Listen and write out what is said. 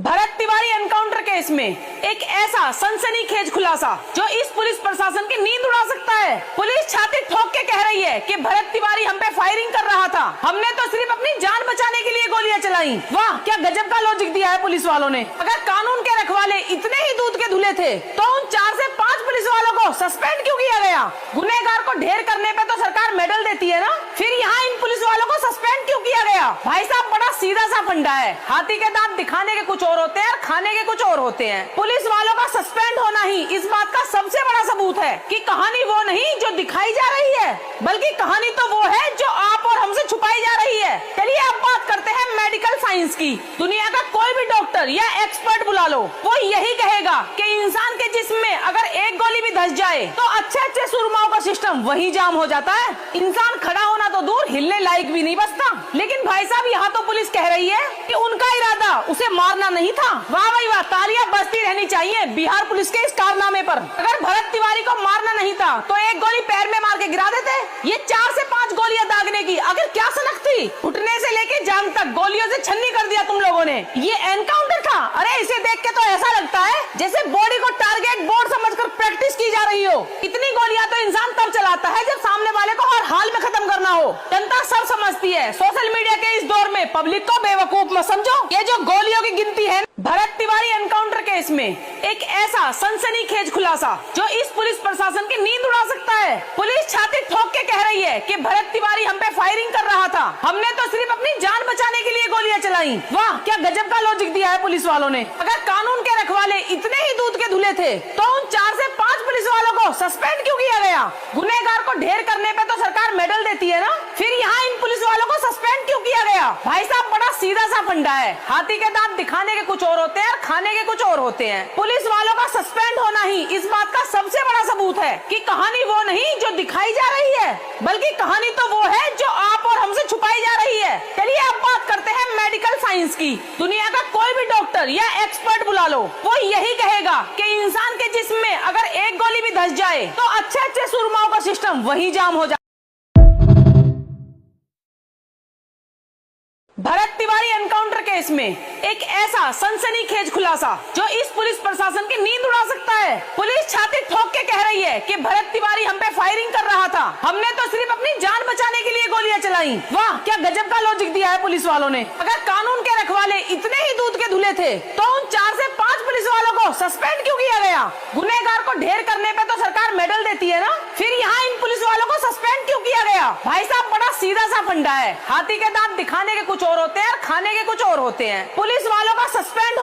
Bharat Tiwari encounter case में एक ऐसा सनसनीखेज खुलासा जो इस पुलिस प्रशासन की नींद उड़ा सकता है। पुलिस छाती ठोक के कह रही है कि भरत तिवारी हम पे फायरिंग कर रहा था, हमने तो सिर्फ अपनी जान बचाने के लिए गोलियां चलाई। वाह, क्या गजब का लॉजिक दिया है पुलिस वालों ने। अगर कानून के रखवाले इतने ही दूध के धुले थे तो उन 4 से 5 पुलिस वालों को सस्पेंड क्यों किया गया? गुनहगार को ढेर करने पे तो सरकार मेडल देती है ना, फिर यहाँ इन पुलिस वालों को सस्पेंड क्यों किया गया? भाई साहब, बड़ा सीधा सा फंडा है। हाथी के दांत दिखाने के कुछ और होते हैं और खाने के कुछ और होते हैं। पुलिस वालों का सस्पेंड होना ही इस बात का सबसे बड़ा सबूत है कि कहानी वो नहीं जो दिखाई जा रही है, बल्कि कहानी तो वो है जो आप और हमसे छुपाई जा रही है। चलिए अब बात करते हैं मेडिकल साइंस की। दुनिया का कोई भी डॉक्टर या एक्सपर्ट बुला लो, वो यही कहेगा कि इंसान के जिस्म में अगर एक गोली भी धंस जाए तो अच्छे सुरमाओं का सिस्टम वही जाम हो जाता है। इंसान खड़ा होना तो दूर, हिलने लायक भी नहीं बचता। लेकिन भाई साहब, यहाँ तो पुलिस कह रही है कि उनका इरादा उसे मारना नहीं था। वाह भाई वाह, तालियां बजती रहनी चाहिए बिहार पुलिस के इस कारनामे पर। अगर भरत तिवारी को मारना नहीं था तो एक गोली पैर में मार के गिरा देते। ये 4 से 5 गोलियां दागने की अगर क्या सनक थी, घुटने से लेके जान तक गोलियों से छन्नी कर दिया तुम लोगों ने। ये एनकाउंटर था। अरे इसे देख के तो ऐसा लगता है जैसे बॉडी को टारगेट बोर्ड समझकर प्रैक्टिस की जा रही हो। इतनी गोलियां तो इंसान तब चलाता है जब सामने वाले को हर हाल में खत्म करना हो। जनता सब समझती है। सोशल मीडिया के इस दौर में पब्लिक को बेवकूफ मत समझो। ये जो गोलियों की गिनती है, भरत तिवारी एनकाउंटर केस में एक ऐसा सनसनीखेज खुलासा जो इस पुलिस प्रशासन की नींद उड़ा सकता है। पुलिस छाती ठोक के कह रही है कि भरत तिवारी हम पे फायरिंग कर रहा था, हमने तो सिर्फ अपनी जान बचाने के लिए गोलियां चलाई। वाह, क्या गजब का लॉजिक दिया है पुलिस वालों ने। अगर कानून के रखवाले इतने ही दूध के धुले थे तो उन 4 से 5 पुलिस वालों को सस्पेंड क्यों किया गया? गुनहगार को ढेर करने पे तो सरकार मेडल देती है ना, फिर यहाँ इन पुलिस वालों को सस्पेंड क्यों किया गया? भाई साहब, बड़ा सीधा सा फंडा है। हाथी के दांत दिखाने के कुछ और होते हैं और खाने के कुछ और होते हैं। पुलिस वालों का सस्पेंड होना ही इस बात का सबसे बड़ा सबूत है कि कहानी वो नहीं जो दिखाई जा रही है, बल्कि कहानी तो वो है जो आप और हमसे छुपाई जा रही है। चलिए अब बात करते हैं मेडिकल साइंस की। दुनिया का कोई भी डॉक्टर या एक्सपर्ट बुला लो, वो यही कहेगा कि इंसान के जिस्म में अगर एक गोली भी धंस जाए तो अच्छे सुरमाओं का सिस्टम वही जाम हो जाए। भरत तिवारी एनकाउंटर केस में एक ऐसा सनसनीखेज खुलासा जो इस पुलिस प्रशासन की नींद उड़ा सकता है। पुलिस छाती ठोक के कह रही है कि भरत तिवारी हम पे फायरिंग कर रहा था, हमने तो सिर्फ अपनी जान बचाने के लिए गोलियां चलाई। वाह, क्या गजब का लॉजिक दिया है पुलिस वालों ने। अगर कानून के रखवाले इतने ही दूध के धुले थे तो उन 4 से 5 पुलिस वालों को सस्पेंड क्यों किया गया? गुनहगार को ढेर करने पे तो सरकार मेडल देती है ना, फिर यहाँ इन पुलिस वालों को सस्पेंड क्यों किया गया? भाई साहब, बड़ा सीधा सा फंडा है। हाथी के दांत दिखाने के कुछ और होते हैं और खाने के कुछ और होते हैं। पुलिस वालों का सस्पेंड